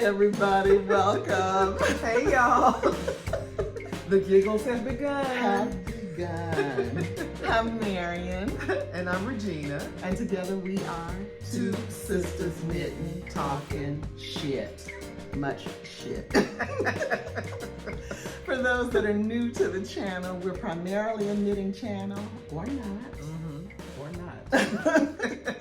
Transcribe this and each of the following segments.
everybody, welcome. Hey y'all. The giggles have begun. I'm Marion. And I'm Regina. And together we are two sisters knitting, talking shit. Much shit. For those that are new to the channel, we're primarily a knitting channel, or not. Or not.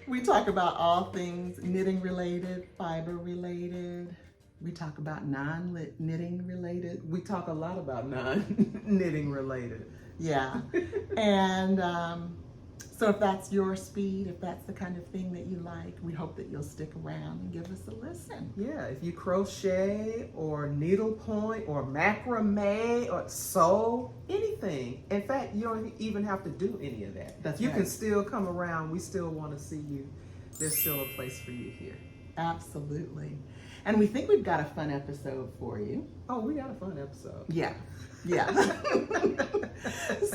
We talk about all things knitting related, fiber related. We talk about non-knitting related. We talk a lot about non-knitting related. Yeah. And so if that's your speed, if that's the kind of thing that you like, we hope that you'll stick around and give us a listen. Yeah, if you crochet or needlepoint or macrame or sew, anything. In fact, you don't even have to do any of that. That's you right. can still come around. We still want to see you. There's still a place for you here. Absolutely. And we think we've got a fun episode for you. Oh, we got a fun episode. Yeah.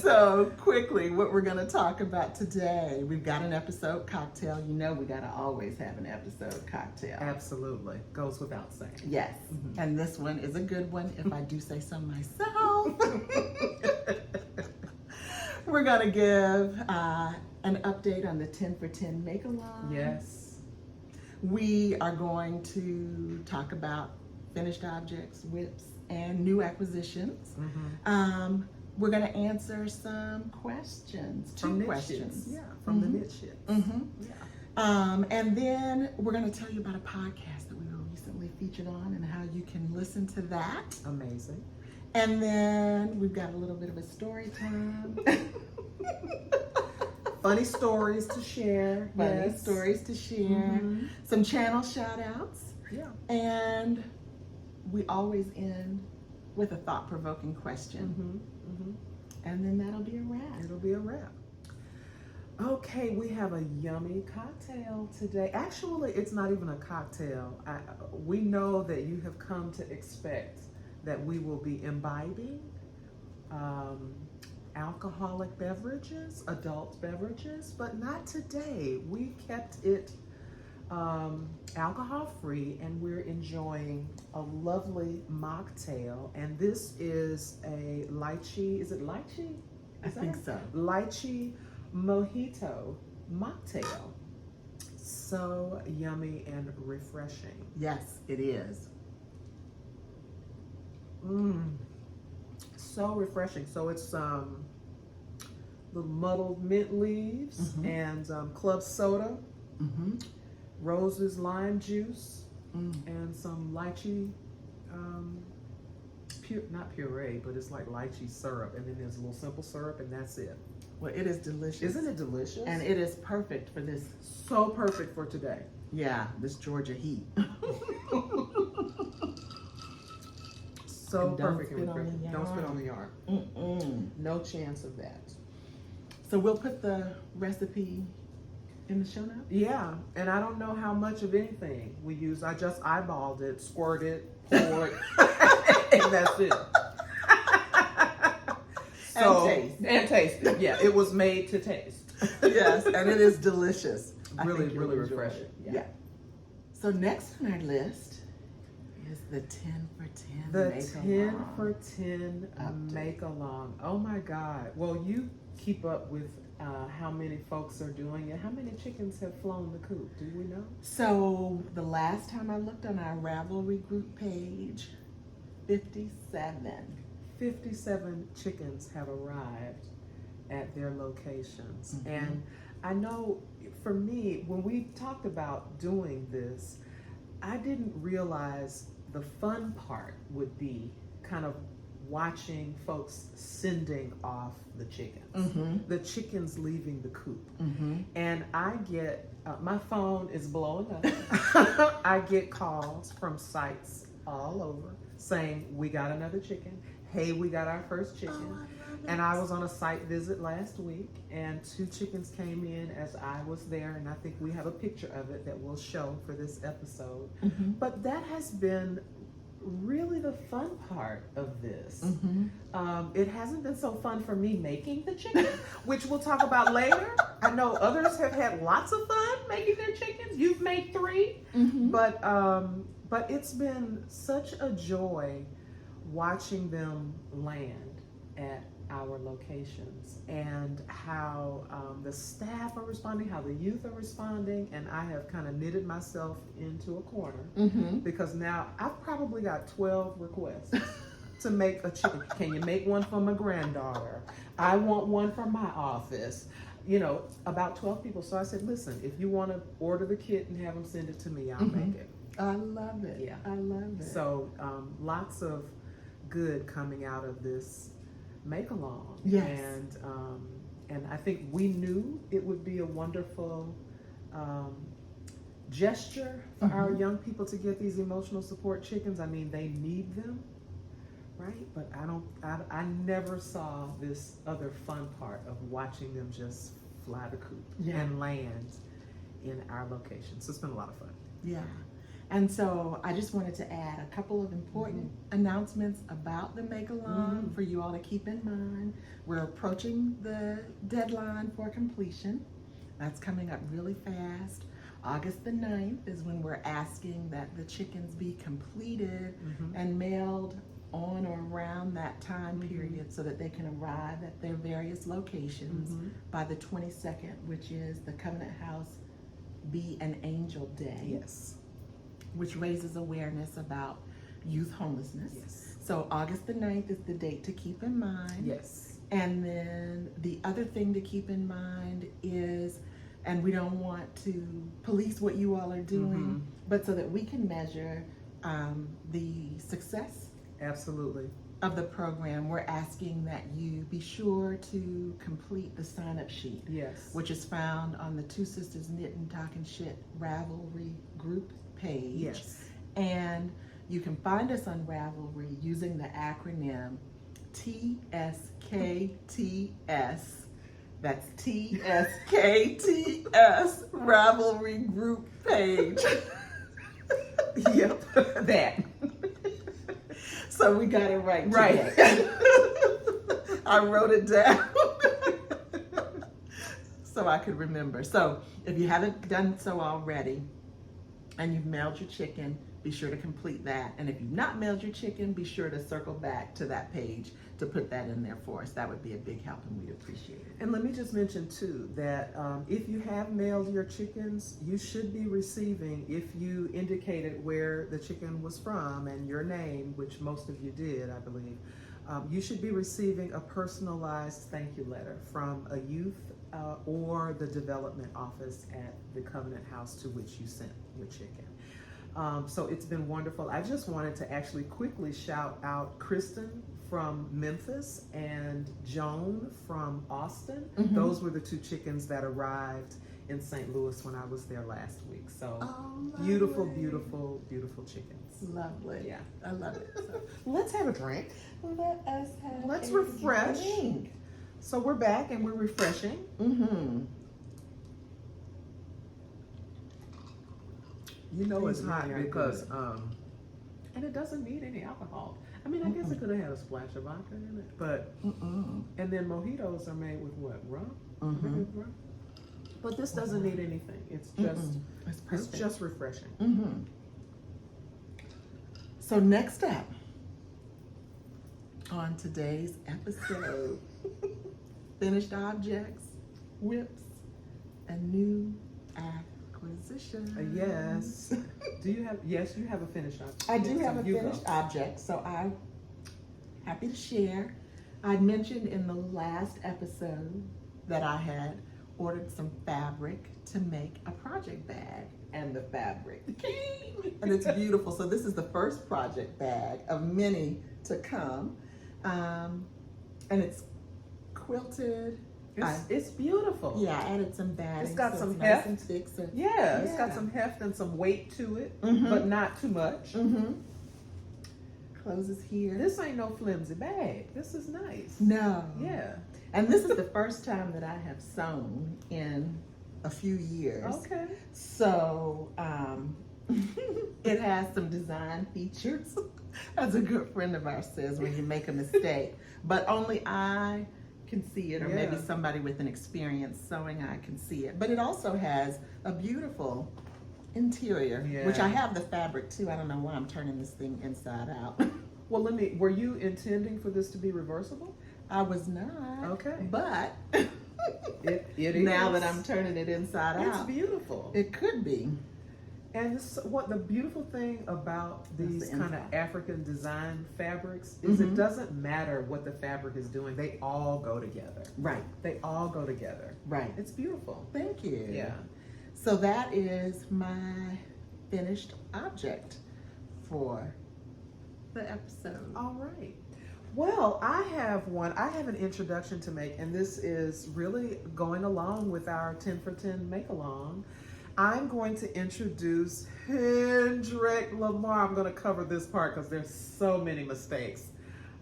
So quickly, what we're going to talk about today, we've got an episode cocktail. You know we got to always have an episode cocktail. Absolutely. Goes without saying. Yes. And this one is a good one, if I do say so myself. We're going to give an update on the 10 for 10 make-along. Yes. We are going to talk about finished objects, whips, and new acquisitions. We're going to answer some questions, two questions. Yeah, from the knit shit. Yeah. And then we're going to tell you about a podcast that we were recently featured on and how you can listen to that. Amazing. And then we've got a little bit of a story time. Funny stories to share. Funny stories to share. Some channel shout outs. Yeah. And we always end with a thought-provoking question. And then that'll be a wrap. It'll be a wrap. Okay, we have a yummy cocktail today. Actually, it's not even a cocktail. We know that you have come to expect that we will be imbibing alcoholic beverages, adult beverages, but not today. We kept it alcohol-free, and we're enjoying a lovely mocktail. And this is a lychee, is it lychee? I think so. Lychee Mojito Mocktail. So yummy and refreshing. Yes, it is. So refreshing. So it's little muddled mint leaves and club soda, Rose's lime juice, and some lychee, not puree, but it's like lychee syrup, and then there's a little simple syrup, and that's it. Well, it is delicious. Isn't it delicious? And it is perfect for this. So perfect for today. Yeah, this Georgia heat. So And perfect don't and spit on refreshing. the Don't spit yarn. on the yarn. No chance of that. So we'll put the recipe in the show notes? Yeah, and I don't know how much of anything we use. I just eyeballed it, squirted, poured, and that's it. And taste it. Yeah, it was made to taste. Yes, and it is delicious. Really, really refreshing. Yeah. So next on our list is the 10 for 10 The make-along. 10 for 10 make-along. Oh my God. Well, you keep up with how many folks are doing it. How many chickens have flown the coop? Do we know? So the last time I looked on our Ravelry group page, 57. 57 chickens have arrived at their locations. And I know for me, when we talked about doing this, I didn't realize the fun part would be kind of watching folks sending off the chickens, the chickens leaving the coop. And I get, my phone is blowing up. I get calls from sites all over saying, we got another chicken. Hey, we got our first chicken. And I was on a site visit last week, and 2 chickens came in as I was there, and I think we have a picture of it that we'll show for this episode. But that has been really the fun part of this. It hasn't been so fun for me making the chicken, which we'll talk about later. I know others have had lots of fun making their chickens. You've made 3, but But it's been such a joy watching them land at our locations and how the staff are responding, how the youth are responding, and I have kind of knitted myself into a corner because now I've probably got 12 requests to make a chicken. Can you make one for my granddaughter? I want one for my office. You know, about 12 people. So I said, listen, if you want to order the kit and have them send it to me, I'll make it. I love it. Yeah. I love it. So lots of good coming out of this make-along. Yes. And I think we knew it would be a wonderful gesture for our young people to get these emotional support chickens. I mean, they need them, right? But I never saw this other fun part of watching them just fly the coop and land in our location. So it's been a lot of fun. Yeah. And so I just wanted to add a couple of important announcements about the make-along for you all to keep in mind. We're approaching the deadline for completion. That's coming up really fast. August the 9th is when we're asking that the chickens be completed and mailed on or around that time period so that they can arrive at their various locations by the 22nd, which is the Covenant House Be an Angel Day. Yes. Which raises awareness about youth homelessness. Yes. So August the 9th is the date to keep in mind. Yes. And then the other thing to keep in mind is, and we don't want to police what you all are doing, but so that we can measure the success Absolutely. of the program, we're asking that you be sure to complete the sign-up sheet. Yes. Which is found on the Two Sistahs Knittin Talkin Ravelry group page. Yes. And you can find us on Ravelry using the acronym TSKTS. That's TSKTS Ravelry group page. Yep. That. So we got it right. Right. I wrote it down so I could remember. So if you haven't done so already and you've mailed your chicken, be sure to complete that. And if you've not mailed your chicken, be sure to circle back to that page to put that in there for us. That would be a big help and we'd appreciate it. And let me just mention too that if you have mailed your chickens, you should be receiving, if you indicated where the chicken was from and your name, which most of you did, I believe, you should be receiving a personalized thank you letter from a youth or the development office at the Covenant House to which you sent your chicken. So it's been wonderful. I just wanted to actually quickly shout out Kristen from Memphis and Joan from Austin. Those were the two chickens that arrived in St. Louis when I was there last week. So beautiful, beautiful, beautiful chickens. Lovely. Yeah. I love it. So Let's have a drink. let's refresh. drink. So we're back and we're refreshing. You know it's hot very because, and it doesn't need any alcohol. I mean, I guess it could have had a splash of vodka in it, but, and then mojitos are made with what, rum? Made with rum? But this doesn't need anything. It's just, it's just refreshing. So next up on today's episode, finished objects, whips, and new acquisitions. Yes. Do you have? Yes, you have a finished object. I do So have a you finished go. object, so I'm happy to share. I mentioned in the last episode that I had ordered some fabric to make a project bag, and the fabric came, and it's beautiful. So this is the first project bag of many to come, and it's quilted. It's beautiful. Yeah, I added some batting. It's got so some nice heft. and thick, so Yeah, it's got some heft and some weight to it, but not too much. Closes here. This ain't no flimsy bag. This is nice. No. Yeah. And this is the first time that I have sewn in a few years. Okay. So it has some design features, as a good friend of ours says, when you make a mistake. But only I can see it, or maybe Yeah. somebody with an experience sewing eye can see it. But it also has a beautiful interior, Yeah. which I have the fabric too. I don't know why I'm turning this thing inside out. Well, were you intending for this to be reversible? I was not. Okay. But It is. now that I'm turning it inside It's out, beautiful. it could be. And what the beautiful thing about these the kind of inside. African design fabrics is Mhm. it doesn't matter what the fabric is doing. They all go together. Right, They all go together. right. It's beautiful. Thank you. Yeah. So that is my finished object for the episode. All right. Well, I have an introduction to make, and this is really going along with our 10 for 10 make along. I'm going to introduce Hendrik Lamar. I'm going to cover this part because there's so many mistakes.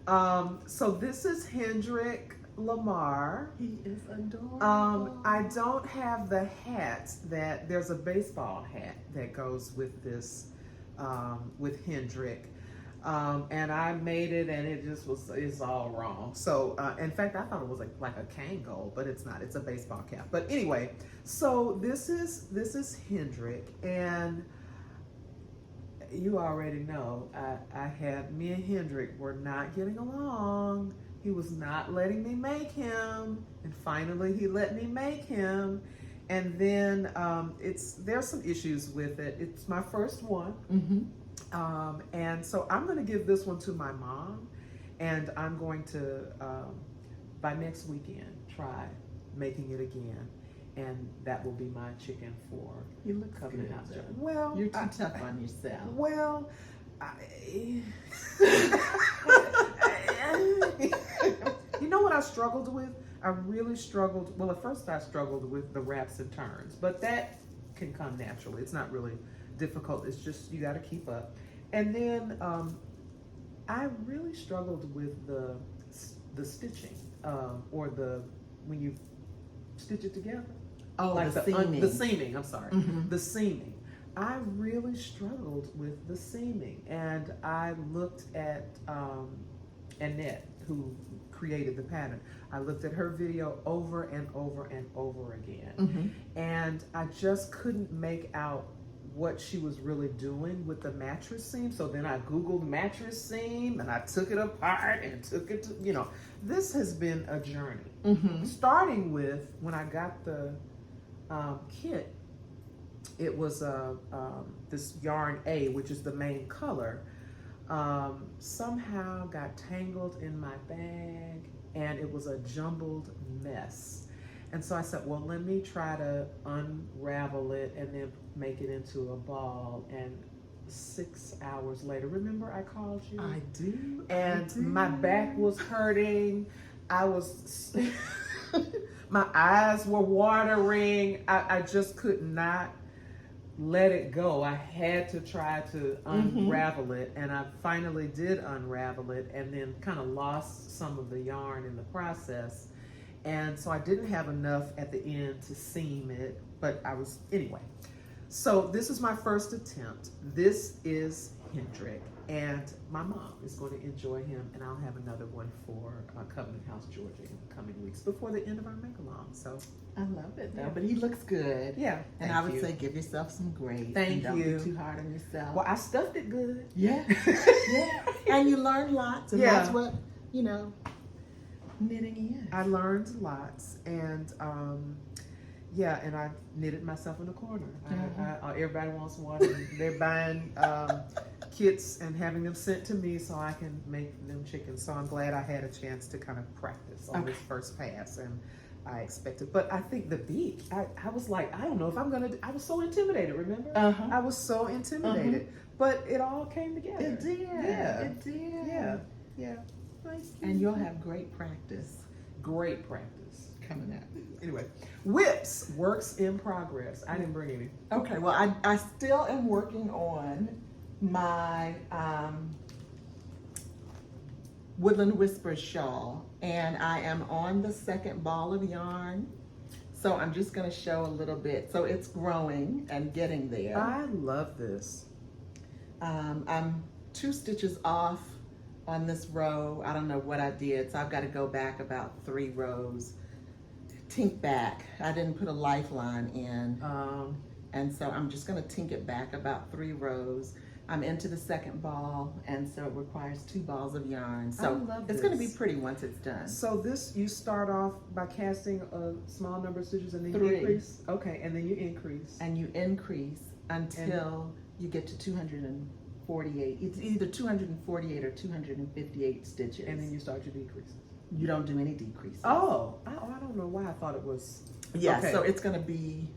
So this is Hendrik Lamar. He is adorable. I don't have the hat there's a baseball hat that goes with this, with Hendrik. And I made it, and it's all wrong. So, in fact, I thought it was like a Kangol, but it's not. It's a baseball cap. But anyway, so this is Hendrik, and you already know me and Hendrik were not getting along. He was not letting me make him, and finally he let me make him. And then there's some issues with it. It's my first one. Mm-hmm. And so I'm going to give this one to my mom, and I'm going to, by next weekend, try making it again. And that will be my chicken for You look Covenant good, House. though. Well, You're too tough on yourself. Well, you know what I struggled with? I really struggled. Well, at first I struggled with the wraps and turns, but that can come naturally. It's not really difficult. It's just you got to keep up. And then I really struggled with the stitching, or when you stitch it together. Oh, Like the seaming. the seaming. I'm sorry, Mhm. the seaming. I really struggled with the seaming, and I looked at Annette, who created the pattern. I looked at her video over and over and over again, Mhm. and I just couldn't make out what she was really doing with the mattress seam. So then I Googled mattress seam, and I took it apart and took it to, this has been a journey. Mhm. Starting with when I got the kit, it was this yarn A, which is the main color, somehow got tangled in my bag, and it was a jumbled mess. And so I said, well, let me try to unravel it and then make it into a ball. And 6 hours later, remember I called you? I do. And my back was hurting. I was, my eyes were watering. I just could not let it go. I had to try to unravel it, and I finally did unravel it, and then kind of lost some of the yarn in the process. And so I didn't have enough at the end to seam it, but anyway. So this is my first attempt. This is Hendrik, and my mom is going to enjoy him, and I'll have another one for Covenant House, Georgia in the coming weeks before the end of our make-along. So I love it though, Yeah. but he looks good. yeah, And I would say give yourself some grace. Thank and don't you. be too hard on yourself. well, I stuffed it good. Yeah. Yeah. And you learn lots, and Yeah. that's what, knitting is. I learned lots, and and I knitted myself in a corner. Everybody wants one, and they're buying kits and having them sent to me so I can make them chickens. So I'm glad I had a chance to kind of practice on this first pass, and I expected. But I think the beak, I was like, I don't know if I'm gonna. I was so intimidated. Remember? Uh-huh. I was so intimidated, but it all came together. It did. Yeah. It did. Yeah. Nice. And you'll have great practice Great practice. coming up. Anyway, whips, works in progress. I didn't bring any. Okay, well, I still am working on my Woodland Whispers shawl, and I am on the second ball of yarn. So I'm just going to show a little bit. So it's growing and getting there. I love this. I'm 2 stitches off on this row. I don't know what I did, so I've got to go back about 3 rows. Tink back. I didn't put a lifeline in. And so I'm just gonna tink it back about 3 rows. I'm into the second ball, and so it requires 2 balls of yarn. So I love it's gonna be this. pretty once it's done. So this, you start off by casting a small number of stitches and then you 3. increase? Okay, and then you increase. And you increase until you get to 248. It's either 248 or 258 stitches. And then you start your decreases. You don't do any decreases. Oh, I don't know why I thought it was. Yeah, okay. so it's gonna be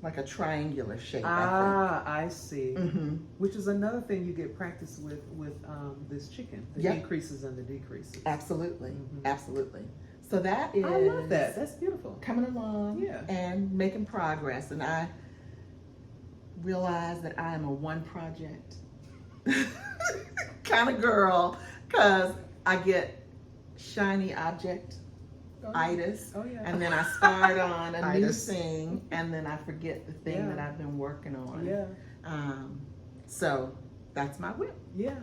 like a triangular shape, I see. I think. Mm-hmm. Which is another thing you get practice with this chicken, the Yep. increases and the decreases. Absolutely, Mhm. absolutely. So that is I love that. That's beautiful. coming along, Yeah. and making progress. And I realize that I am a one project kind of girl, because I get shiny object-itis, Oh yeah. and then I start on a new Itis. thing, and then I forget the thing Yeah. that I've been working on. Yeah. So that's my whip. Yeah.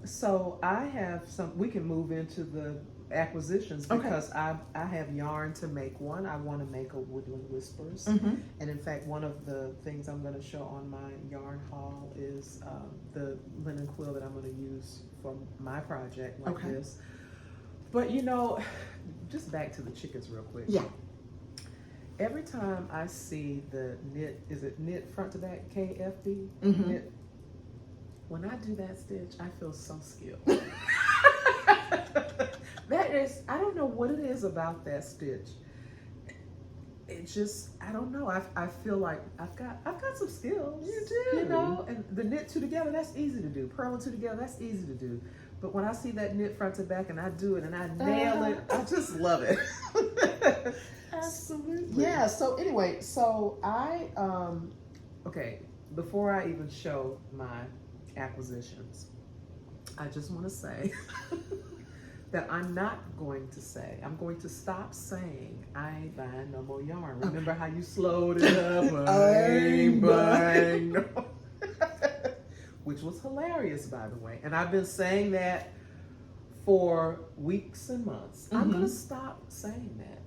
So I have some, we can move into the acquisitions Okay. because I have yarn to make one. I want to make a Woodland Whispers. Mm-hmm. And in fact, one of the things I'm going to show on my yarn haul is the linen quill that I'm going to use for my project like Okay. this. But you know, just back to the chickens real quick. Yeah. Every time I see the knit, is it knit front to back, KFB? Mhm. Knit. When I do that stitch, I feel so skilled. That is, I don't know what it is about that stitch. It just, I don't know. I feel like I've got some skills. You do. You know, and the knit 2 together, that's easy to do. Purl and 2 together, that's easy to do. But when I see that knit front to back and I do it and I nail it, I just love it. Absolutely. Yeah, so anyway, so I, okay, before I even show my acquisitions, I just want to say that I'm not going to say, I'm going to stop saying I ain't buying no more yarn. Remember how you slowed it up? I ain't buying no. Which was hilarious, by the way. And I've been saying that for weeks and months. I'm going to stop saying that.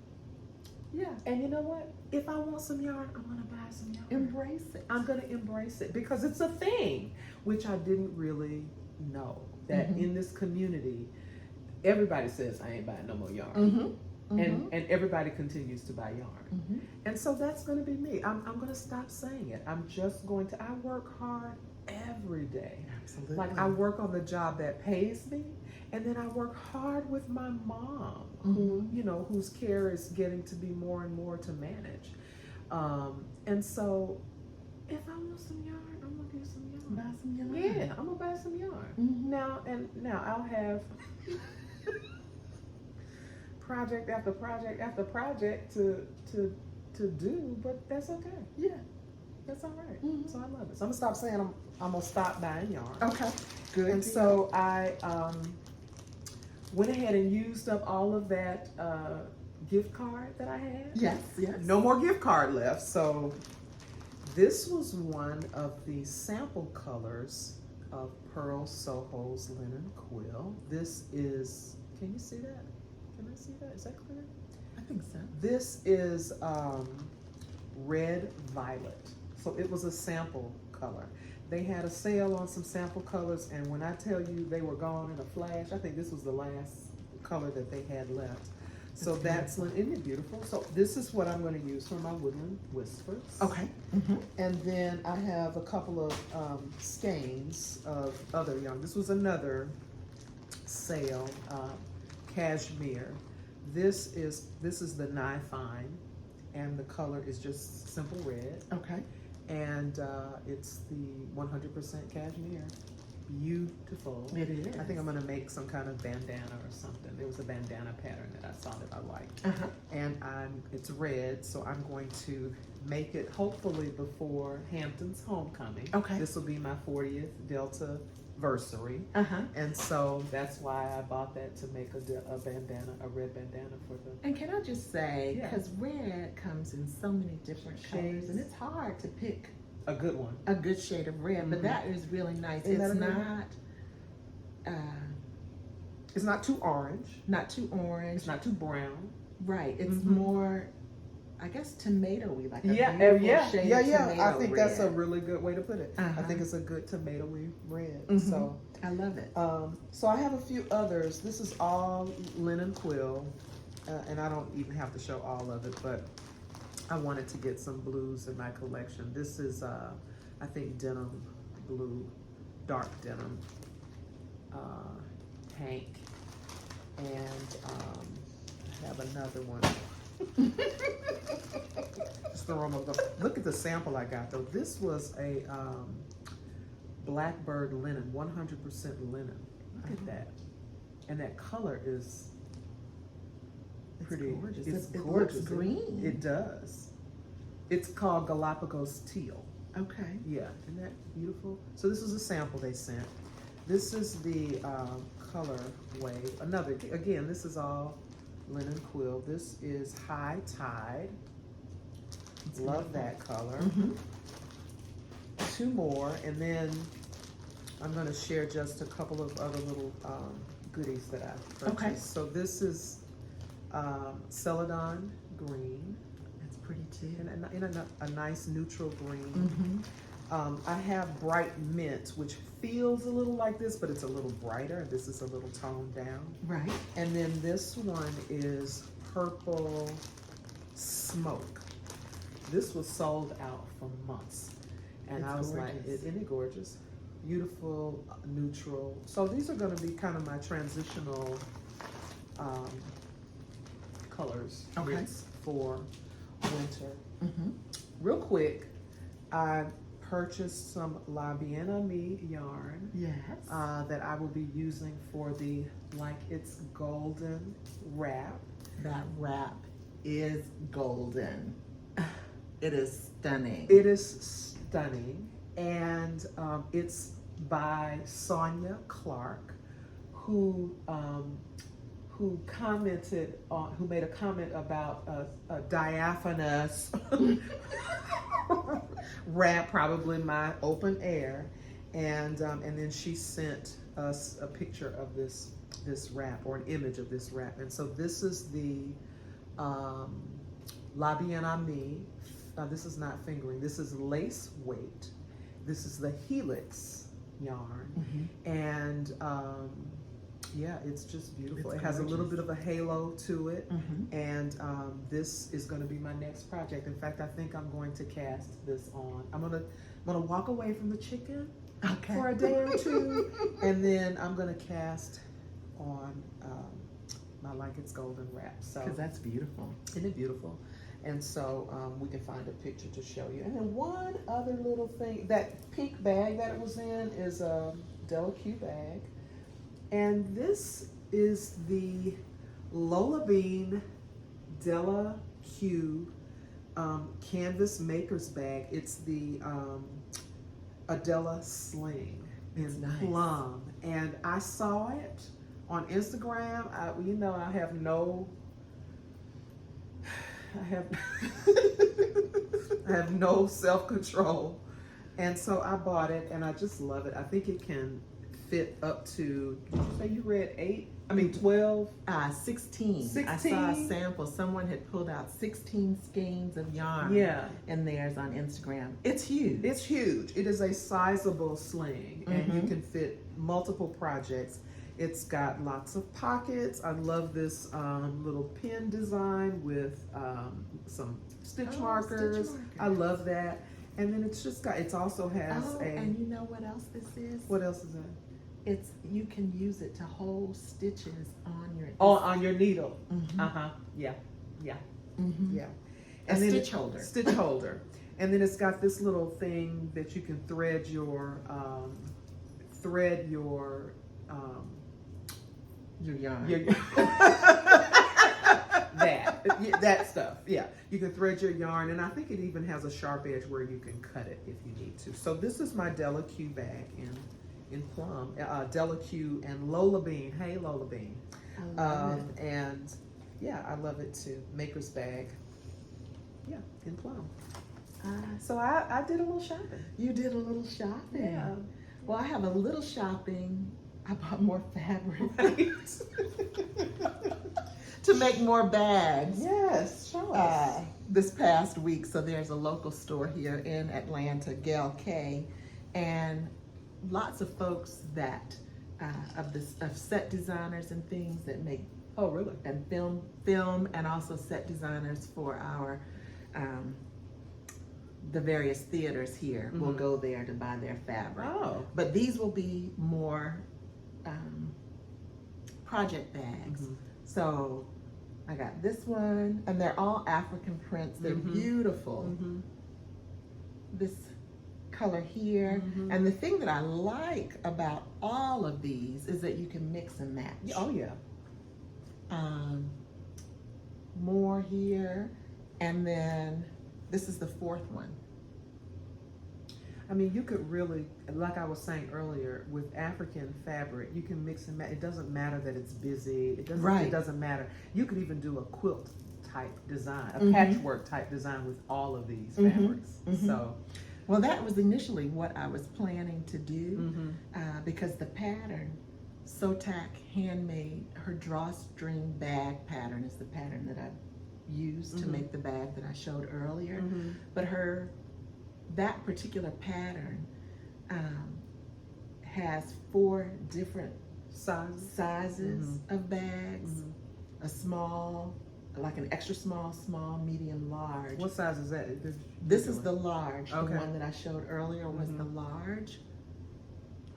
Yeah. And you know what? If I want some yarn, I'm going to buy some yarn. Embrace it. I'm going to embrace it because it's a thing, which I didn't really know. That in this community, everybody says, I ain't buying no more yarn. Mm-hmm. Mm-hmm. And everybody continues to buy yarn. Mm-hmm. And so that's going to be me. I'm going to stop saying it. I'm just going to, I work hard every day. Absolutely. Like I work on the job that pays me, and then I work hard with my mom, who, you know, whose care is getting to be more and more to manage. And so if I want some yarn, I'm gonna get some yarn. Buy some yarn. Yeah, I'm gonna buy some yarn. Mhm. Now I'll have project after project after project to do, but that's okay. Yeah. That's all right. Mhm. So I love it. So I'm gonna stop saying I'm gonna stop buying yarn. Okay. Good. And deal. so I went ahead and used up all of that gift card that I had. Yes. Yes. No more gift card left. So this was one of the sample colors of Pearl Soho's linen quill. This is, can you see that? Can I see that? Is that clear? I think so. This is red violet. So it was a sample color. They had a sale on some sample colors, and when I tell you they were gone in a flash, I think this was the last color that they had left. So that's, isn't it beautiful? So this is what I'm going to use for my Woodland Whispers. Okay. Mm-hmm. And then I have a couple of skeins of other yarn. This was another sale, cashmere. This is the Nye Fine, and the color is just simple red. Okay. And it's the 100% cashmere. Beautiful. It is. I think I'm gonna make some kind of bandana or something. There was a bandana pattern that I saw that I liked. Uh-huh. And it's red, so I'm going to make it hopefully before Hampton's homecoming. Okay. This will be my 40th Delta versary. Uh-huh. And so that's why I bought that, to make a bandana, a red bandana for the And can I just say, Yeah. because red comes in so many different colors, Shades. and it's hard to pick a good one. a good shade of red, but Mhm. that is really nice. Isn't It's that a good It's not too orange. not too orange. It's not too brown. Right. It's Mhm. more I guess tomatoey, like a yeah, beautiful shade of tomato I think that's a red. really good way to put it. I Uh-huh. think it's a good tomatoey red. Mhm. So I love it. so I have a few others. This is all linen quill, and I don't even have to show all of it, but I wanted to get some blues in my collection. This is, I think, denim blue, dark denim, Hank, and I have another one. Just throw them over. Look at the sample I got though. This was a blackbird linen, 100% linen. Look at that, and that color is pretty. Gorgeous. It's It gorgeous. looks green. It does. It's called Galapagos teal. Okay. Yeah, isn't that beautiful? So this is a sample they sent. This is the color wave. Another, again, this is all linen quill. This is High Tide. Love that color. Mm-hmm. Two more, and then I'm going to share just a couple of other little goodies that I purchased. Okay. So this is Celadon green, That's pretty too. and in a nice neutral green. Mm-hmm. I have bright mint, which feels a little like this, but it's a little brighter. This is a little toned down. Right. And then this one is purple smoke. This was sold out for months. And It's I was gorgeous. like, isn't it gorgeous? Beautiful, neutral. So these are gonna be kind of my transitional colors Okay. for winter. Mm-hmm. Real quick, I purchased some La Bien Ami yarn Yes. that I will be using for the Like It's Golden wrap. That wrap is golden. It is stunning. It is stunning, and it's by Sonia Clark, who commented on, who made a comment about a diaphanous wrap, probably my open air, and then she sent us a picture of this wrap, or an image of this wrap. And so this is the La Bien Ami. This is not fingering, this is lace weight. This is the Helix yarn. Mm-hmm. And yeah, it's just beautiful. It's it has a little gorgeous. bit of a halo to it. Mm-hmm. And this is going to be my next project. In fact, I think I'm going to cast this on. I'm gonna walk away from the chicken Okay. for a day or two, and then I'm gonna cast on my Like It's Golden wrap. So Because that's beautiful. isn't it beautiful? And so we can find a picture to show you. And then one other little thing, that pink bag that it was in is a Della Q bag. And this is the Lola Bean Della Q canvas maker's bag. It's the Adela Sling It's in nice. plum. And I saw it on Instagram. I have no I have no self-control, and so I bought it, and I just love it. I think it can fit up to, did you say you read 12? 16. I 16? saw a sample. Someone had pulled out 16 skeins of yarn. Yeah. And theirs on Instagram. It's huge. It's huge. It is a sizable sling, and you Mhm. can fit multiple projects. It's got lots of pockets. I love this little pin design with some stitch markers. I love that. And then it also has and you know what else this is? what else is that? It's, you can use it to hold stitches on your. On your needle. Mhm. Yeah. Mhm. Yeah. A then stitch holder. Stitch holder. And then it's got this little thing that you can thread your Your yarn. that stuff. Yeah, you can thread your yarn, and I think it even has a sharp edge where you can cut it if you need to. So this is my Della Q bag in plum. Della Q and Lola Bean. Hey, Lola Bean. I love it. And yeah, I love it too. Maker's bag. Yeah, in plum. So I did a little shopping. You did a little shopping. Yeah. Well, I have a little shopping. I bought more fabric to make more bags. Yes, show us. this past week. So there's a local store here in Atlanta, Gal K, and lots of folks that of set designers and things that make and film and also set designers for our the various theaters here will go there to buy their fabric. But these will be more project bags. So I got this one, and they're all African prints. They're beautiful. This color here, and the thing that I like about all of these is that you can mix and match. Oh yeah. More here, and then this is the fourth one. I mean, you could really, like I was saying earlier, with African fabric, you can mix and match. It doesn't matter that it's busy. It doesn't matter. You could even do a quilt type design, a patchwork type design with all of these fabrics. So, well, that was initially what I was planning to do, because the pattern, Sotak Handmade, her drawstring bag pattern is the pattern that I used to make the bag that I showed earlier. But that particular pattern has 4 different sizes of bags. A small, like an extra small, small, medium, large. What size is that? This is the large. Okay. The one that I showed earlier was the large.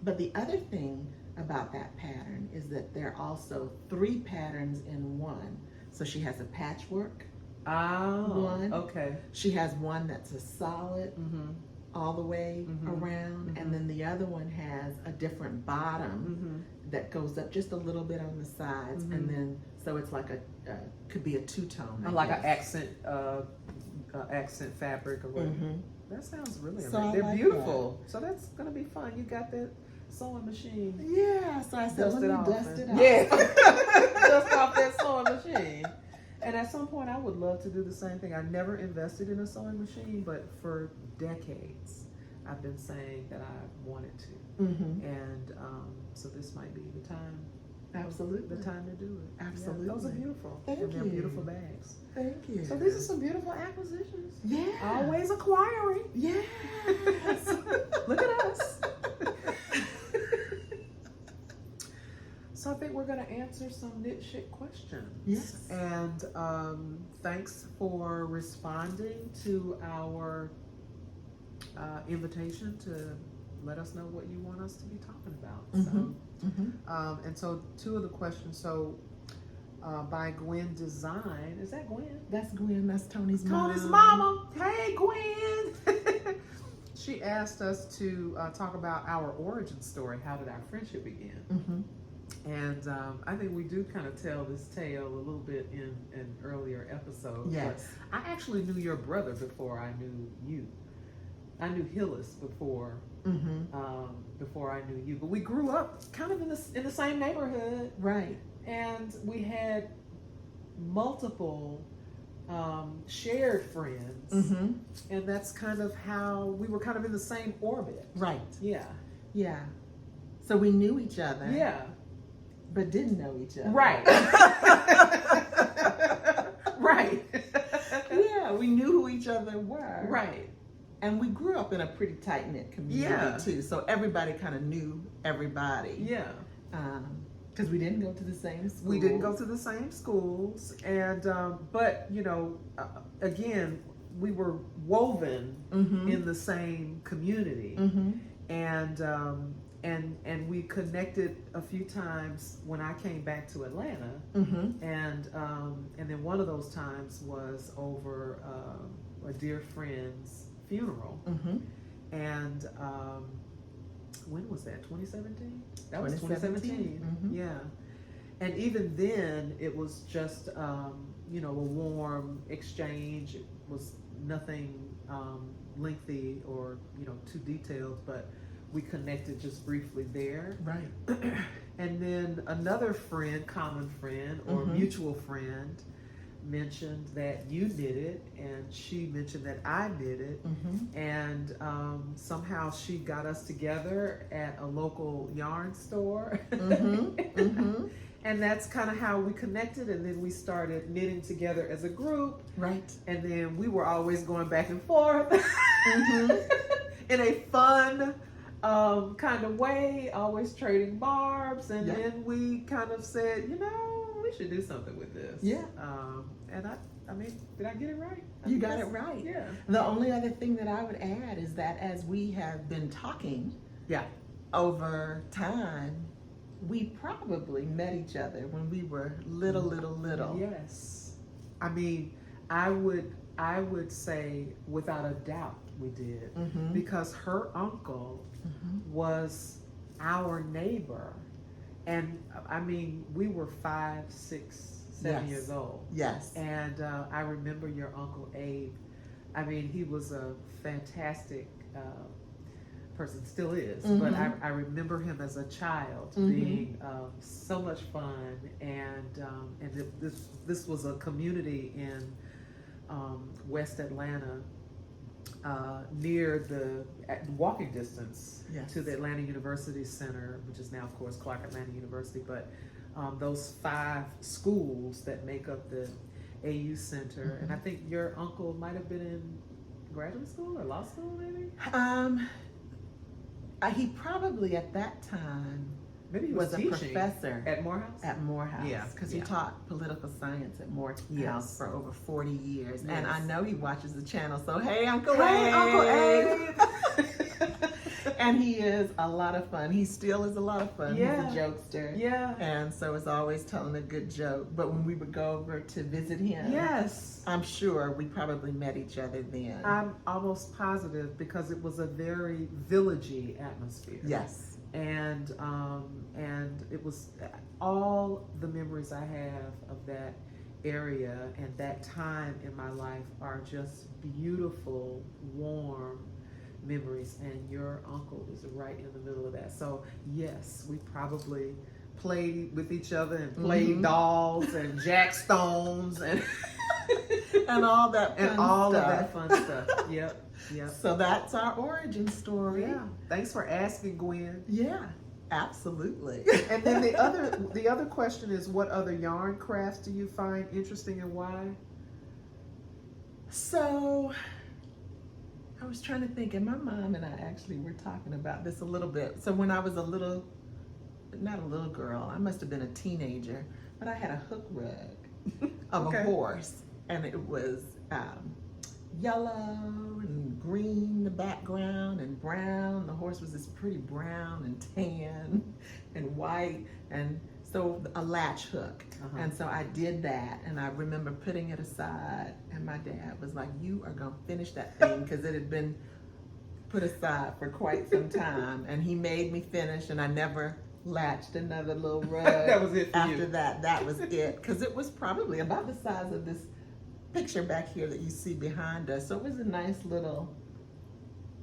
But the other thing about that pattern is that there are also 3 patterns in one. So she has a patchwork one. Okay. She has one that's a solid all the way around, and then the other one has a different bottom that goes up just a little bit on the sides, and then so it's like could be a two-tone, like an accent fabric or whatever. That sounds really amazing. They're beautiful. So that's gonna be fun. You got that sewing machine. Yeah. So I said, let me dust it off. Yeah. Dust off that sewing machine. And at some point, I would love to do the same thing. I never invested in a sewing machine, but for decades, I've been saying that I wanted to. And so this might be the time. Absolutely. The time to do it. Absolutely. Yeah, those are beautiful. Thank and you. They're beautiful bags. Thank you. So these are some beautiful acquisitions. Yeah. Always acquiring. Yes. Look at us. So I think we're going to answer some knit chick questions. Yes. And thanks for responding to our invitation to let us know what you want us to be talking about. And so 2 of the questions. So by Gwen Design. Is that Gwen? That's Gwen. That's Tony's mom. Tony's mama. Hey, Gwen. She asked us to talk about our origin story. How did our friendship begin? And I think we do kind of tell this tale a little bit in an earlier episode. Yes. But I actually knew your brother before I knew you. I knew Hillis before before I knew you. But we grew up kind of in the same neighborhood. Right. And we had multiple shared friends. And that's kind of how we were kind of in the same orbit. Right. Yeah. Yeah. So we knew each other. Yeah. But didn't know each other. Right. Right. Yeah, we knew who each other were. Right. And we grew up in a pretty tight-knit community too. So everybody kind of knew everybody. Yeah. Because we didn't go to the same schools. We didn't go to the same schools. And, but, you know, again, we were woven in the same community. And we connected a few times when I came back to Atlanta, and then one of those times was over a dear friend's funeral, and when was that? 2017? That was 2017. Yeah, and even then it was just you know, a warm exchange. It was nothing lengthy or, you know, too detailed, but we connected just briefly there. Right. And then another friend, common friend or mutual friend, mentioned that you did it, and she mentioned that I did it, and somehow she got us together at a local yarn store. And that's kind of how we connected, and then we started knitting together as a group. Right. And then we were always going back and forth Mm-hmm. in a fun kind of way, always trading barbs. And Yeah. then we kind of said, we should do something with this. Yeah. And I mean, did I get it right? You got it right. Yeah. The only other thing that I would add is that as we have been talking Yeah. over time, we probably met each other when we were little. Yes. I mean, I would say without a doubt we did, Mm-hmm. because her uncle Mm-hmm. was our neighbor, and I mean, we were 5, 6, 7 Yes. years old. Yes. And I remember your Uncle Abe. I mean, he was a fantastic person, still is, but I remember him as a child being so much fun, and this was a community in West Atlanta, near at walking distance Yes. to the Atlanta University Center, which is now, of course, Clark Atlanta University, but those 5 schools that make up the AU Center. And I think your uncle might have been in graduate school or law school, maybe? He probably at that time Maybe he was a teaching professor at Morehouse? at Morehouse. Yeah, Because he yeah. taught political science at Morehouse Yes. for over 40 years. Yes. And I know he watches the channel, so hey, Uncle Hey, Abe. Uncle Abe! And he is a lot of fun. He still is a lot of fun. Yeah. He's a jokester. Yeah. And so it's always telling a good joke. But when we would go over to visit him, Yes. I'm sure we probably met each other then. I'm almost positive, because it was a very villagey atmosphere. Yes. And it was all the memories I have of that area and that time in my life are just beautiful, warm memories, and your uncle is right in the middle of that. So yes, we probably played with each other and played dolls and jackstones and And all that fun and all stuff. of that fun stuff. Yep. So that's our origin story. Yeah. Thanks for asking, Gwen. Yeah, absolutely. And then the other question is, what other yarn crafts do you find interesting, and why? So I was trying to think, and my mom and I actually were talking about this a little bit. So when I was not a little girl, I must have been a teenager, but I had a hook rug of a horse, and it was yellow and green, the background, and brown. The horse was this pretty brown and tan and white, and so a latch hook. And so I did that, and I remember putting it aside, and my dad was like, "You are gonna finish that thing," because it had been put aside for quite some time, and he made me finish, and I never latched another little rug. That was it for after you. that was it, because it was probably about the size of this picture back here that you see behind us. So it was a nice little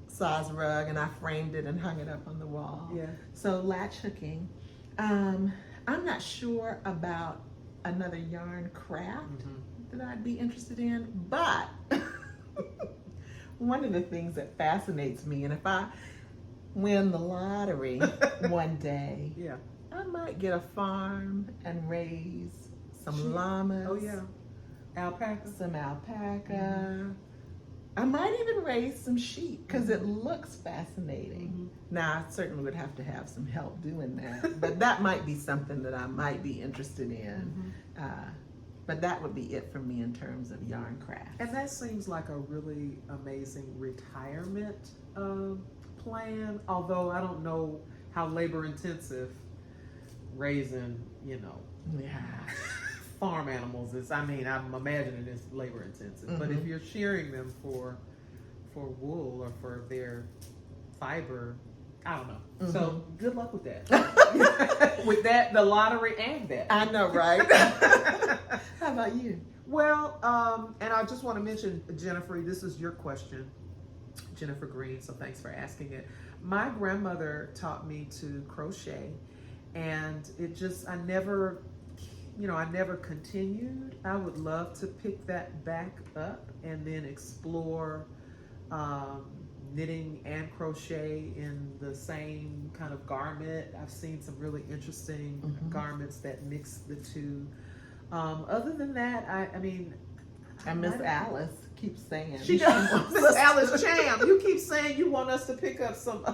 size rug, and I framed it and hung it up on the wall. Yeah. So latch hooking. I'm not sure about another yarn craft that I'd be interested in, but one of the things that fascinates me, and if I win the lottery one day, Yeah. I might get a farm and raise some llamas. Oh yeah. Alpaca. Some alpaca. I might even raise some sheep, because it looks fascinating. Now, I certainly would have to have some help doing that, but that might be something that I might be interested in. But that would be it for me in terms of yarn craft. And that seems like a really amazing retirement plan, although I don't know how labor intensive raising, Yeah. farm animals is. I mean, I'm imagining it's labor intensive, but if you're shearing them for wool or for their fiber, I don't know. So good luck with that. With that, the lottery and that. I know, right? How about you? Well, and I just want to mention, Jennifer, this is your question, Jennifer Green, so thanks for asking it. My grandmother taught me to crochet, and I never continued. I would love to pick that back up and then explore knitting and crochet in the same kind of garment. I've seen some really interesting garments that mix the two. Other than that, I mean, and Miss Alice keeps saying she does. Miss Alice Cham, you keep saying you want us to pick up some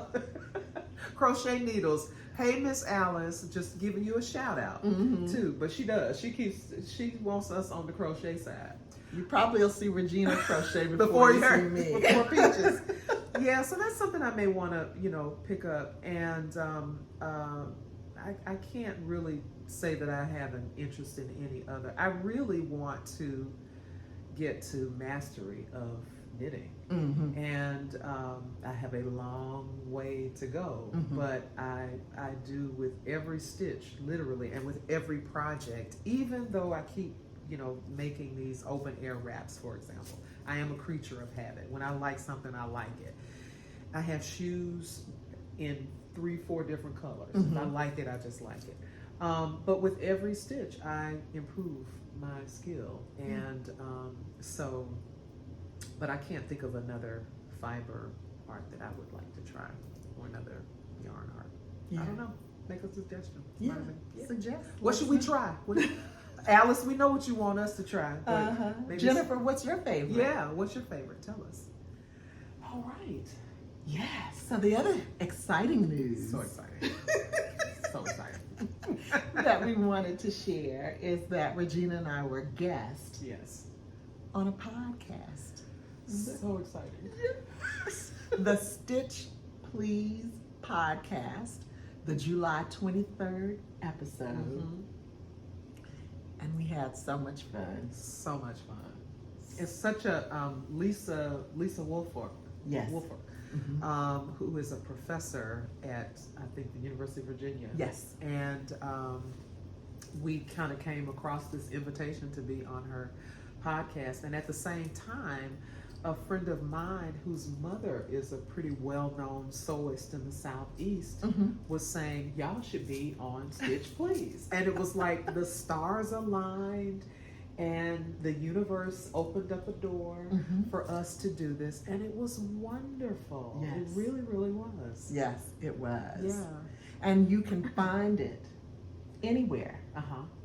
crochet needles. Hey, Miss Alice, just giving you a shout out too. But she does. She wants us on the crochet side. You probably will see Regina crochet before you see me. Before Peaches. Yeah, so that's something I may want to, pick up. And I can't really say that I have an interest in any other. I really want to get to mastery of knitting. And I have a long way to go, but I do with every stitch, literally, and with every project, even though I keep making these open air wraps, for example. I am a creature of habit. When I like something, I like it. I have shoes in 3-4 different colors. If I like it, I just like it. But with every stitch, I improve my skill. And but I can't think of another fiber art that I would like to try, or another yarn art. I don't know. Make a suggestion. Yeah. Suggest. What should we try? Alice, we know what you want us to try. Jennifer, what's your favorite? Yeah, what's your favorite? Tell us. All right. Yes. So the other exciting news. So exciting. So exciting. That we wanted to share is that Regina and I were guests. Yes. On a podcast. So exciting. The Stitch Please podcast, the July 23rd episode. And we had so much fun. So much fun. It's such a Lisa Wolfork. Yes. Wolfork, who is a professor at, I think, the University of Virginia. Yes. And we kind of came across this invitation to be on her podcast. And at the same time, a friend of mine whose mother is a pretty well-known sewist in the Southeast was saying, y'all should be on Stitch Please. And it was like the stars aligned and the universe opened up a door for us to do this. And it was wonderful. Yes. It really, really was. Yes, it was. Yeah. And you can find it anywhere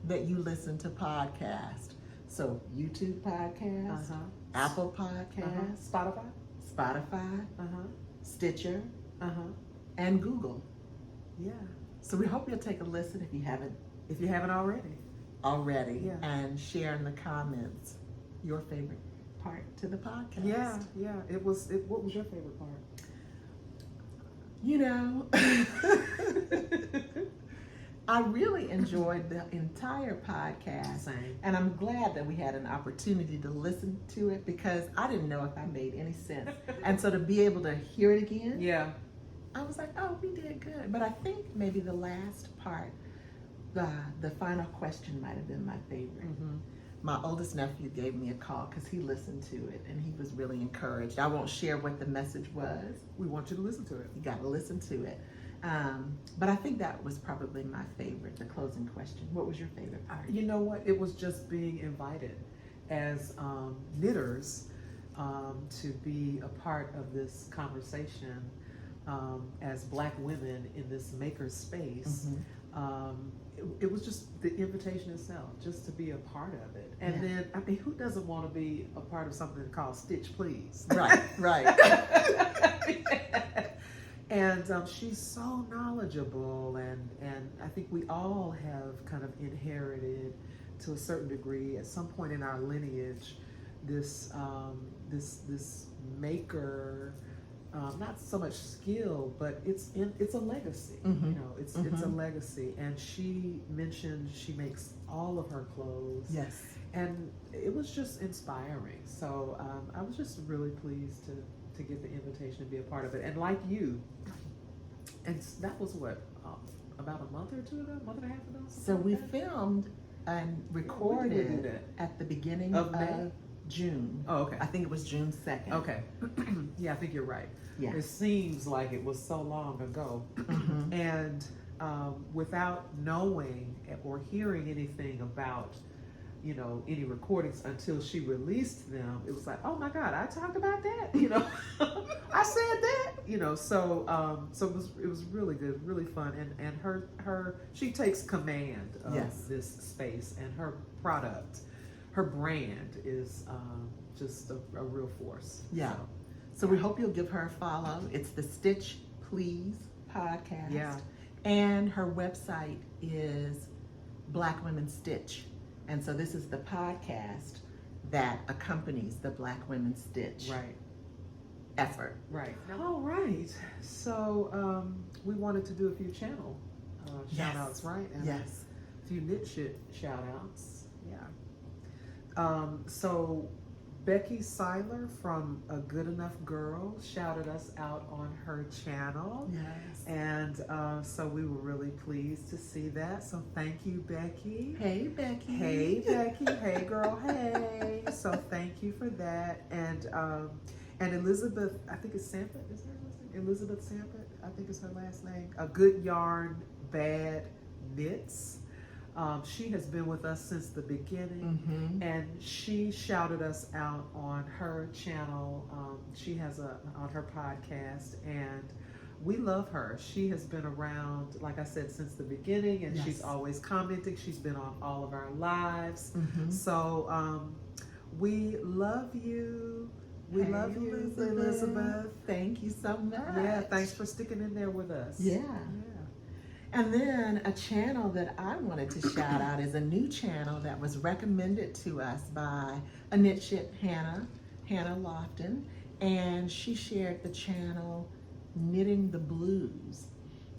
that you listen to podcasts. So YouTube podcast, Apple Podcast, Spotify, Stitcher, and Google. Yeah. So we hope you'll take a listen if you haven't already. Yeah. And share in the comments your favorite part to the podcast. Yeah. What was your favorite part? I really enjoyed the entire podcast. Same. And I'm glad that we had an opportunity to listen to it, because I didn't know if I made any sense. And so to be able to hear it again, I was like, oh, we did good. But I think maybe the last part, the final question might have been my favorite. My oldest nephew gave me a call because he listened to it and he was really encouraged. I won't share what the message was. We want you to listen to it. You got to listen to it. But I think that was probably my favorite, the closing question. What was your favorite part? You know what? It was just being invited as knitters to be a part of this conversation as Black women in this maker space. It was just the invitation itself, just to be a part of it. And then, I mean, who doesn't want to be a part of something called Stitch Please? Right. And she's so knowledgeable, and I think we all have kind of inherited, to a certain degree, at some point in our lineage, this maker, not so much skill, but it's a legacy. It's a legacy. And she mentioned she makes all of her clothes. Yes. And it was just inspiring. So I was just really pleased to get the invitation to be a part of it. And like you, and that was what, about a month or two ago, month and a half ago? So we filmed and recorded at the beginning of June. Oh, okay. I think it was June 2nd. Okay. Yeah, I think you're right. Yeah. It seems like it was so long ago. And without knowing or hearing anything about you know, any recordings until she released them. It was like, oh my God, I talked about that, I said that, so it was really good, really fun. And she takes command of Yes. this space, and her product, her brand is just a real force. Yeah. So we hope you'll give her a follow. It's the Stitch Please podcast. Yeah. And her website is Black Women Stitch. And so this is the podcast that accompanies the Black Women Stitch Right. effort. Right. All right. So we wanted to do a few channel Yes. shout outs, right? And Yes. a few knit shit shout outs. Yeah. So Becky Seiler from A Good Enough Girl shouted us out on her channel. Yes. And so we were really pleased to see that. So thank you, Becky. Hey, Becky. Hey, Becky. Hey, girl. Hey. So thank you for that. And Elizabeth, I think it's Sampit. Is her last name? Elizabeth Sampit, I think is her last name. A Good Yarn, Bad Knits. She has been with us since the beginning, Mm-hmm. and she shouted us out on her channel. She has on her podcast, and we love her. She has been around, like I said, since the beginning, and Yes. she's always commenting. She's been on all of our lives. Mm-hmm. So we love you. We Hey, love you, Elizabeth. Thank you so much. Yeah, thanks for sticking in there with us. Yeah. Yeah. And then a channel that I wanted to shout out is a new channel that was recommended to us by a knit ship, Hannah Lofton, and she shared the channel Knitting the Blues.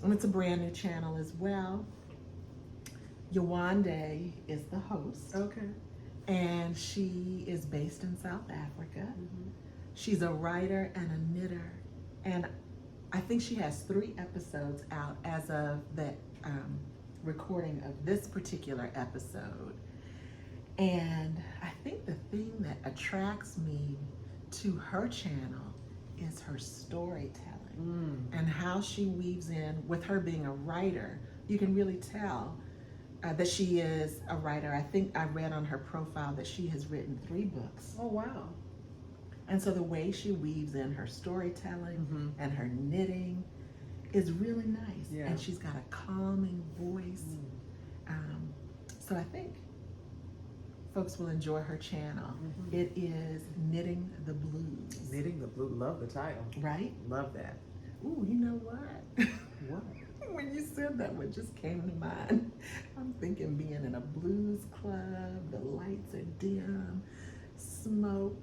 And it's a brand new channel as well. Yawande is the host, Okay. and she is based in South Africa. Mm-hmm. She's a writer and a knitter, and I think she has 3 episodes out as of the recording of this particular episode. And I think the thing that attracts me to her channel is her storytelling and how she weaves in, with her being a writer, you can really tell that she is a writer. I think I read on her profile that she has written 3 books. Oh, wow. And so the way she weaves in her storytelling Mm-hmm. and her knitting is really nice. Yeah. And she's got a calming voice. So I think folks will enjoy her channel. Mhm. It is Knitting the Blues. Knitting the Blue. Love the title. Right? Love that. Ooh, you know what? What? When you said that, what just came to mind? I'm thinking being in a blues club, the lights are dim, smoke.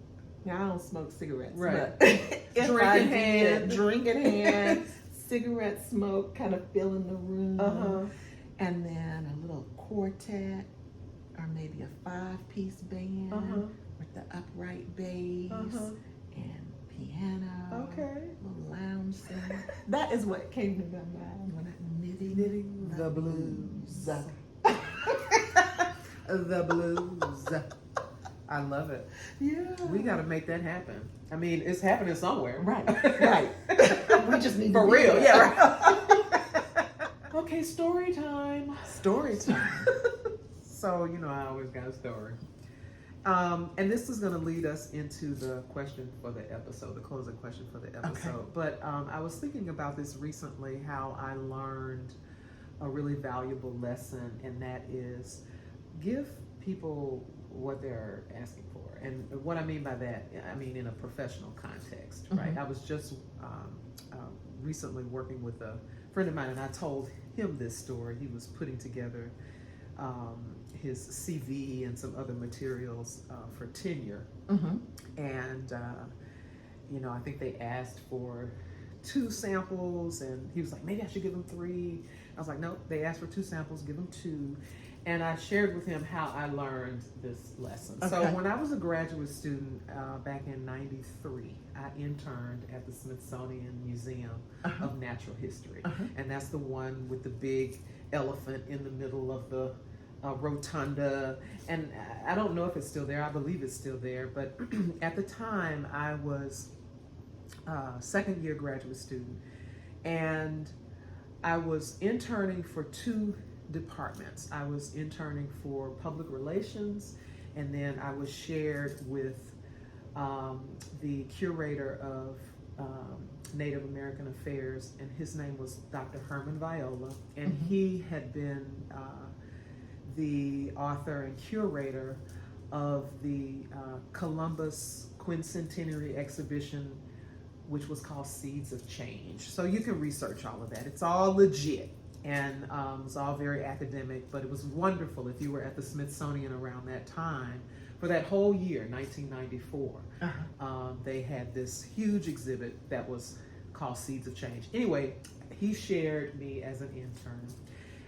Now I don't smoke cigarettes, Right. but if Drink I in did, hand. drink in hand, cigarette smoke kind of filling the room, Uh-huh. and then a little quartet or maybe a 5-piece band Uh-huh. with the upright bass Uh-huh. and piano. Okay. Little lounge singer. That is what came to my mind when I'm knitting The blues. The blues. I love it. Yeah. We got to make that happen. I mean, it's happening somewhere. Right, right. We just need For to be real. there. Yeah, right. Okay, story time. Story time. So, I always got a story. And this is going to lead us into the question for the episode, the closing question for the episode. Okay. But I was thinking about this recently, how I learned a really valuable lesson, and that is give people what they're asking for. And what I mean by that, I mean in a professional context, right? Mhm. I was just recently working with a friend of mine, and I told him this story. He was putting together his CV and some other materials for tenure. Mm-hmm. And, I think they asked for 2 samples, and he was like, maybe I should give them 3. I was like, nope, they asked for 2 samples, give them 2. And I shared with him how I learned this lesson. So Okay. when I was a graduate student back in '93, I interned at the Smithsonian Museum of Natural History. And that's the one with the big elephant in the middle of the rotunda. And I don't know if it's still there. I believe it's still there. But at the time, I was a 2nd-year graduate student. And I was interning for 2 departments. I was interning for public relations, and then I was shared with the curator of Native American Affairs, and his name was Dr. Herman Viola, and he had been the author and curator of the Columbus Quincentenary exhibition, which was called Seeds of Change. So you can research all of that. It's all legit, and it's all very academic, but it was wonderful if you were at the Smithsonian around that time. For that whole year, 1994, they had this huge exhibit that was called Seeds of Change. Anyway, he shared me as an intern.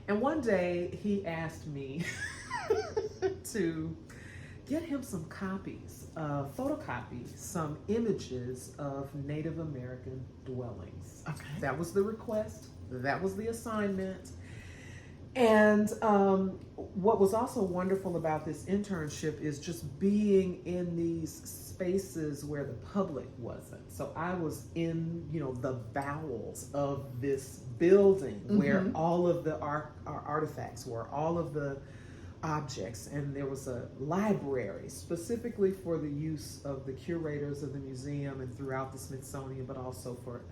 And one day he asked me to get him some copies, photocopy some images of Native American dwellings. Okay. That was the request. That was the assignment. And what was also wonderful about this internship is just being in these spaces where the public wasn't. So I was in, the bowels of this building where all of the artifacts were, all of the objects, and there was a library specifically for the use of the curators of the museum and throughout the Smithsonian, but also for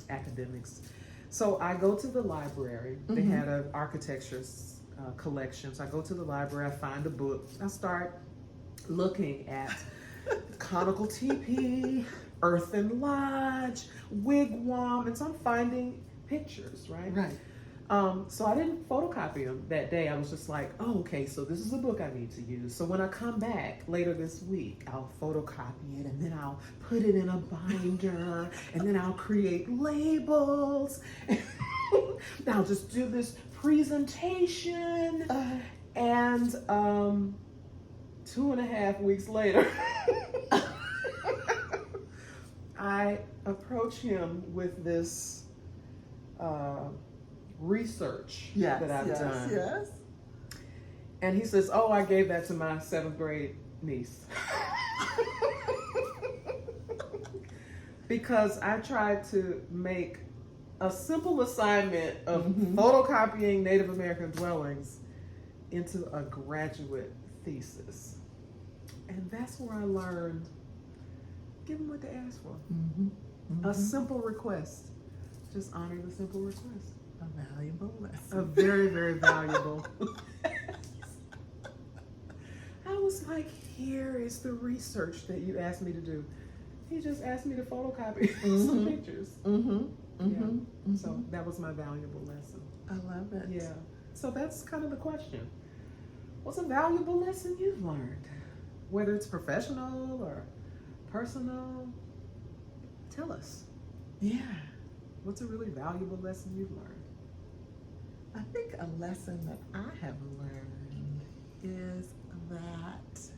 academics. So I go to the library. They had an architecture collection. So I go to the library, I find a book. I start looking at conical teepee, earthen lodge, wigwam, and so I'm finding pictures, right? Right. So I didn't photocopy them that day. I was just like, oh, okay, so this is a book I need to use. So when I come back later this week, I'll photocopy it, and then I'll put it in a binder, and then I'll create labels. And I'll just do this presentation. And 2.5 weeks later, I approach him with this research that I've done. Yes. And he says, oh, I gave that to my 7th grade niece. Because I tried to make a simple assignment of photocopying Native American dwellings into a graduate thesis. And that's where I learned, give them what they asked for. A simple request. Just honor the simple request. A valuable lesson. A very, very valuable. I was like, here is the research that you asked me to do. He just asked me to photocopy some pictures. So that was my valuable lesson. I love it. Yeah. So that's kind of the question. What's a valuable lesson you've learned? Whether it's professional or personal, tell us. Yeah. What's a really valuable lesson you've learned? I think a lesson that I have learned is that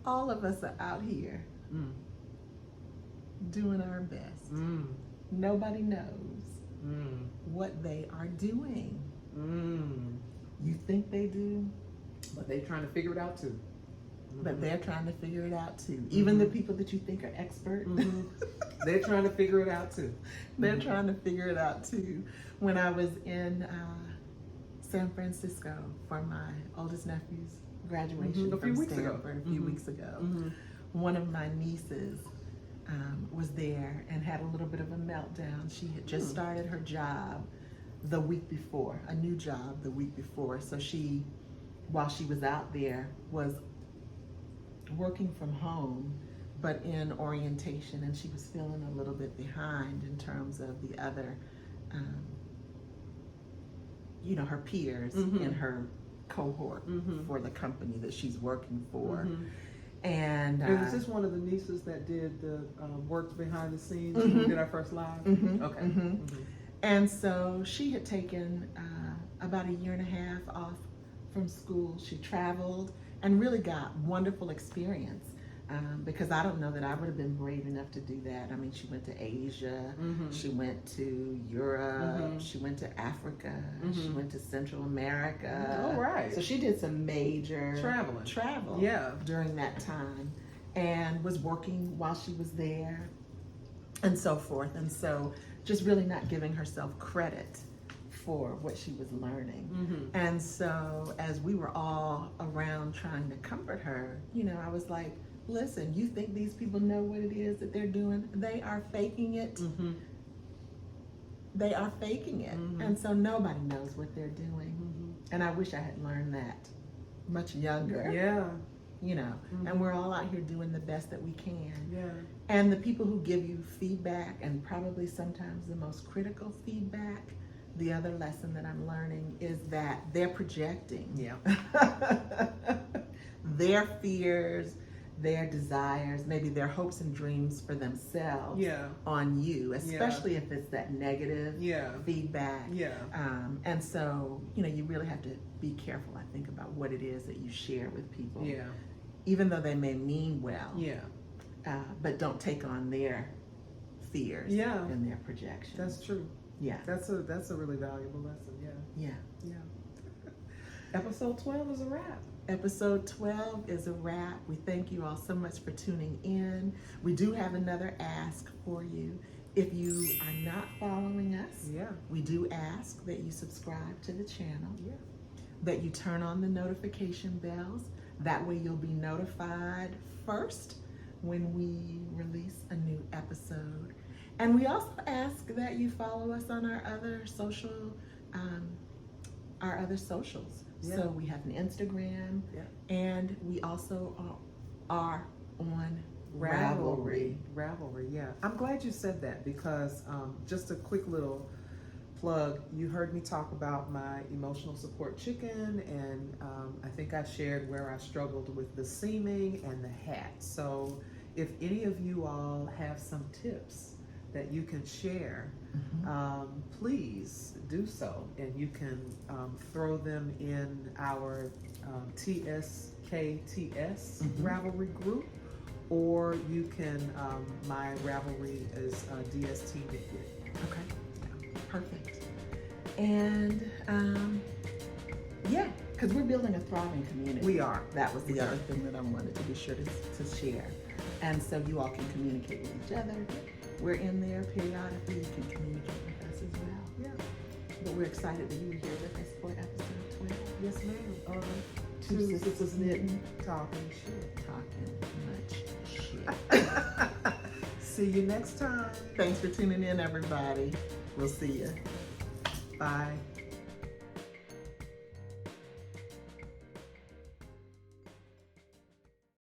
all of us are out here doing our best. Nobody knows what they are doing. You think they do, But they're trying to figure it out too. but they're trying to figure it out too. Even the people that you think are expert, They're trying to figure it out too. they're trying to figure it out too. When I was in San Francisco for my oldest nephew's graduation A few from weeks ago. Stanford a few weeks ago, one of my nieces was there and had a little bit of a meltdown. She had just started her job the week before, a new job the week before. So she, while she was out there, was working from home, but in orientation, and she was feeling a little bit behind in terms of the other, her peers in her cohort for the company that she's working for. And is this one of the nieces that did the work behind the scenes when we did our first live? Okay. And so she had taken about 1.5 years off from school. She traveled and really got wonderful experience because I don't know that I would have been brave enough to do that. I mean, she went to Asia, she went to Europe, she went to Africa, she went to Central America. All right. So she did some major travel Yeah. during that time and was working while she was there. and so forth. And so just really not giving herself credit for what she was learning. Mm-hmm. And so as we were all around trying to comfort her, you know, I was like, listen, you think these people know what it is that they're doing? They are faking it. Mm-hmm. They are faking it. Mm-hmm. And so nobody knows what they're doing. Mm-hmm. And I wish I had learned that much younger. Yeah. You know, Mm-hmm. and we're all out here doing the best that we can. Yeah. And the people who give you feedback, and probably sometimes the most critical feedback, the other lesson that I'm learning is that they're projecting. Yeah. Their fears, their desires, maybe their hopes and dreams for themselves Yeah. on you, especially if it's that negative Yeah. feedback. Yeah. And so, you know, you really have to be careful, I think, about what it is that you share with people. Yeah. Even though they may mean well, Yeah. but don't take on their fears Yeah. and their projections. That's true. Yeah. That's a really valuable lesson. Yeah. Yeah. Yeah. Episode 12 is a wrap. Episode 12 is a wrap. We thank you all so much for tuning in. We do have another ask for you. If you are not following us, Yeah. we do ask that you subscribe to the channel, Yeah. that you turn on the notification bells. That way you'll be notified first when we release a new episode. And we also ask that you follow us on our other socials. Yeah. So we have an Instagram, Yeah. and we also are on Ravelry, yeah. I'm glad you said that because just a quick little plug. You heard me talk about my emotional support chicken, and I think I shared where I struggled with the seaming and the hat. So if any of you all have some tips that you can share, please do so, and you can throw them in our TSKTS Ravelry group, or you can, my Ravelry is DST Knitted. Okay, perfect. And yeah, because we're building a thriving community. We are. That was the other thing that I wanted to be sure to share. And so you all can communicate with each other. We're in there periodically. You can communicate with us as well. Yeah. But we're excited that you were here with us for episode 12. Yes, ma'am. Two Sistahs Knittin Talking shit. Talking much shit. See you next time. Thanks for tuning in, everybody. We'll see you. Bye.